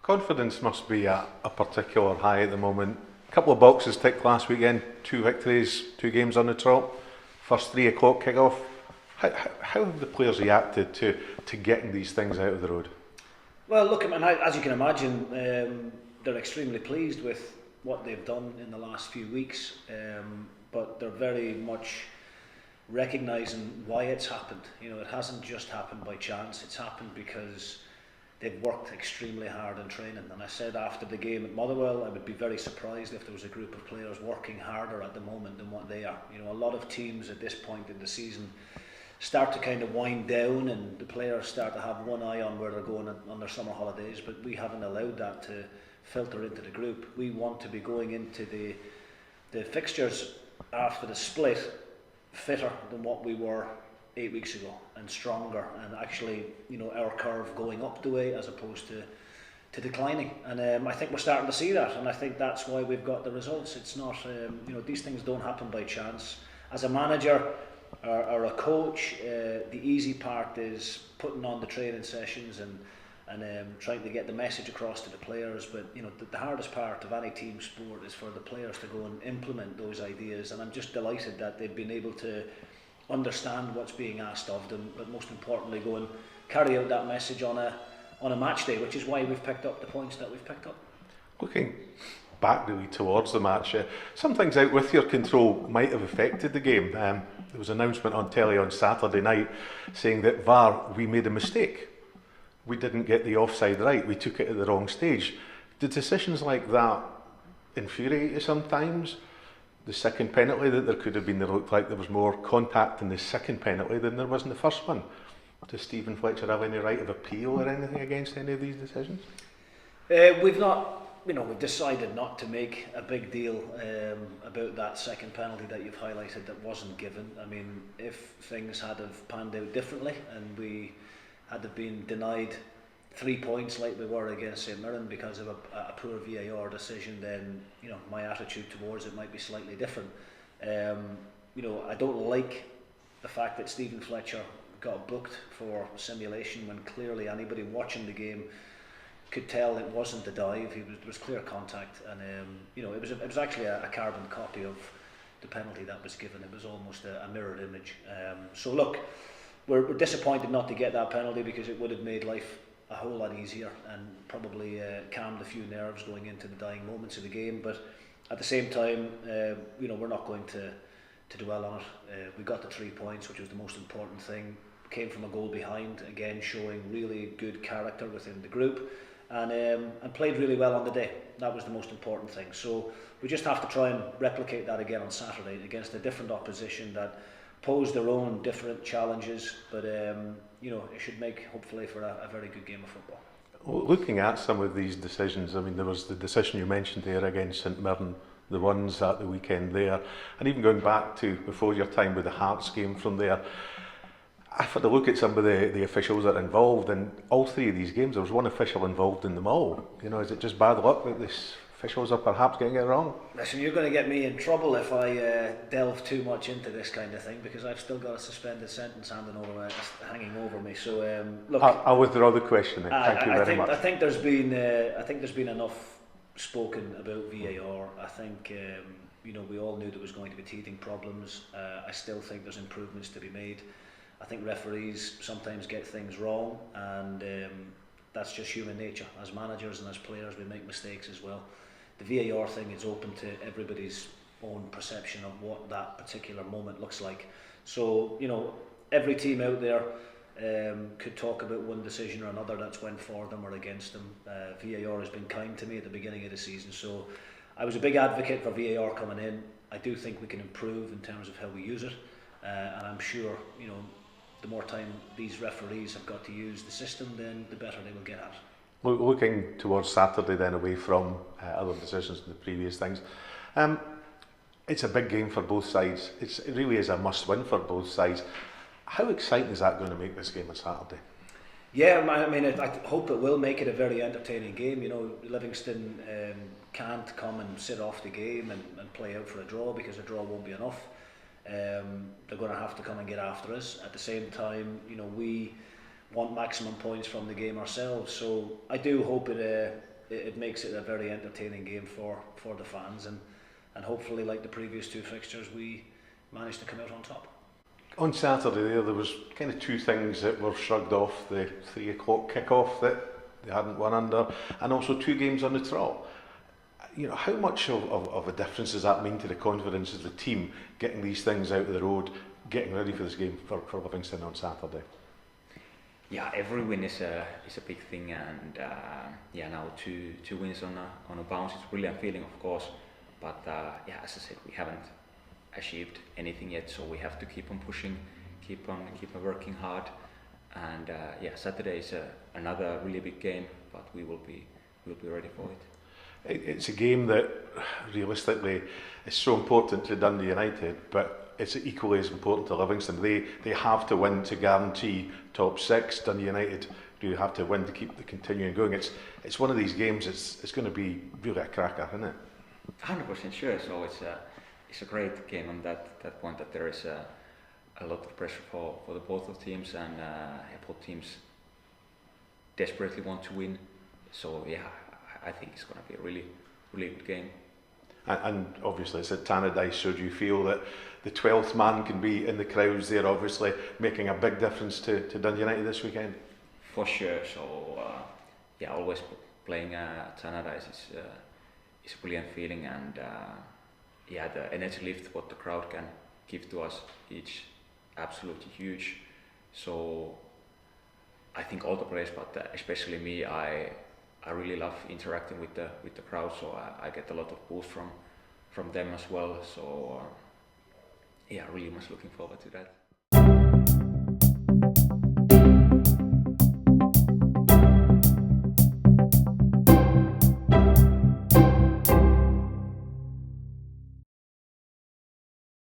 Confidence must be at a particular high at the moment. A couple of boxes ticked last weekend, 2 victories, 2 games on the trot, first 3 o'clock kick-off. How have the players reacted to getting these things out of the road? Well, look, I mean, as you can imagine, they're extremely pleased with what they've done in the last few weeks, but they're very much recognising why it's happened. You know, it hasn't just happened by chance. It's happened because they've worked extremely hard in training. And I said after the game at Motherwell, I would be very surprised if there was a group of players working harder at the moment than what they are. You know, a lot of teams at this point in the season start to kind of wind down, and the players start to have one eye on where they're going on their summer holidays, but we haven't allowed that to filter into the group. We want to be going into the fixtures after the split fitter than what we were 8 weeks ago, and stronger, and actually, you know, our curve going up the way as opposed to declining. And I think we're starting to see that, and I think that's why we've got the results. It's not, you know, these things don't happen by chance. As a manager or a coach, the easy part is putting on the training sessions and trying to get the message across to the players. But you know, the hardest part of any team sport is for the players to go and implement those ideas. And I'm just delighted that they've been able to understand what's being asked of them, but most importantly, go and carry out that message on a match day, which is why we've picked up the points that we've picked up. Looking back really towards the match, some things out with your control might have affected the game. There was an announcement on telly on Saturday night saying that VAR, we made a mistake. We didn't get the offside right, we took it at the wrong stage. Do decisions like that infuriate you sometimes? The second penalty that there could have been, it looked like there was more contact in the second penalty than there was in the first one. Does Stephen Fletcher have any right of appeal or anything against any of these decisions? We've not, you know, we've decided not to make a big deal about that second penalty that you've highlighted that wasn't given. I mean, if things had have panned out differently and we had have been denied 3 points like we were against St Mirren because of a poor VAR decision, then, you know, my attitude towards it might be slightly different. You know, I don't like the fact that Stephen Fletcher got booked for simulation when clearly anybody watching the game could tell it wasn't a dive. There was clear contact, and you know, it was actually a carbon copy of the penalty that was given. It was almost a mirrored image. So look, we're disappointed not to get that penalty because it would have made life a whole lot easier and probably calmed a few nerves going into the dying moments of the game. But at the same time, you know, we're not going to dwell on it. We got the 3 points, which was the most important thing. Came from a goal behind, again showing really good character within the group, and played really well on the day. That was the most important thing. So we just have to try and replicate that again on Saturday against a different opposition that pose their own different challenges, but you know, it should make hopefully for a very good game of football. Well, looking at some of these decisions, I mean, there was the decision you mentioned there against St Mirren, the ones at the weekend there, and even going back to before your time with the Hearts game from there. I've had a look at some of the officials that are involved, and all 3 of these games, there was one official involved in them all. You know, is it just bad luck that these officials are perhaps getting it wrong? Listen, you're going to get me in trouble if I delve too much into this kind of thing, because I've still got a suspended sentence hanging over me. So look, I'll withdraw the question then. Thank you very much. I think there's been enough spoken about VAR. I think you know, we all knew there was going to be teething problems. I still think there's improvements to be made. I think referees sometimes get things wrong, and that's just human nature. As managers and as players, we make mistakes as well. The VAR thing is open to everybody's own perception of what that particular moment looks like. So, you know, every team out there could talk about one decision or another that's went for them or against them. VAR has been kind to me at the beginning of the season, so I was a big advocate for VAR coming in. I do think we can improve in terms of how we use it, and I'm sure, you know, the more time these referees have got to use the system, then the better they will get at it. Looking towards Saturday then, away from other decisions and the previous things, it's a big game for both sides. It really is a must-win for both sides. How exciting is that going to make this game on Saturday? Yeah, I mean, I hope it will make it a very entertaining game. You know, Livingston can't come and sit off the game and play out for a draw, because a draw won't be enough. They're going to have to come and get after us. At the same time, you know, we want maximum points from the game ourselves. So I do hope it it makes it a very entertaining game for the fans, and hopefully, like the previous two fixtures, we managed to come out on top. On Saturday there was kind of two things that were shrugged off: the 3 o'clock kick-off that they hadn't won under, and also 2 games on the trot. You know, how much of a difference does that mean to the confidence of the team, getting these things out of the road, getting ready for this game for Livingston on Saturday? Yeah, every win is a big thing, and now two wins on a bounce. It's a brilliant feeling, of course, but as I said, we haven't achieved anything yet, so we have to keep on pushing, keep on working hard, and Saturday is another really big game, but we'll be ready for it. It's a game that realistically is so important to Dundee United, but it's equally as important to Livingston. They have to win to guarantee top 6. Dundee United do have to win to keep the continuing going. It's one of these games. It's going to be really a cracker, isn't it? 100% sure. So it's a great game on that point, that there is a lot of pressure for the both of teams, and both teams desperately want to win. So I think it's going to be a really, really good game. And obviously it's at Tannadice, so do you feel that the 12th man can be in the crowds there, obviously making a big difference to Dundee United this weekend? For sure. So always playing Tannadice is a brilliant feeling, and the energy lift what the crowd can give to us is absolutely huge. So I think all the players, but especially me, I really love interacting with the crowd, so I get a lot of boost from them as well. So really much looking forward to that.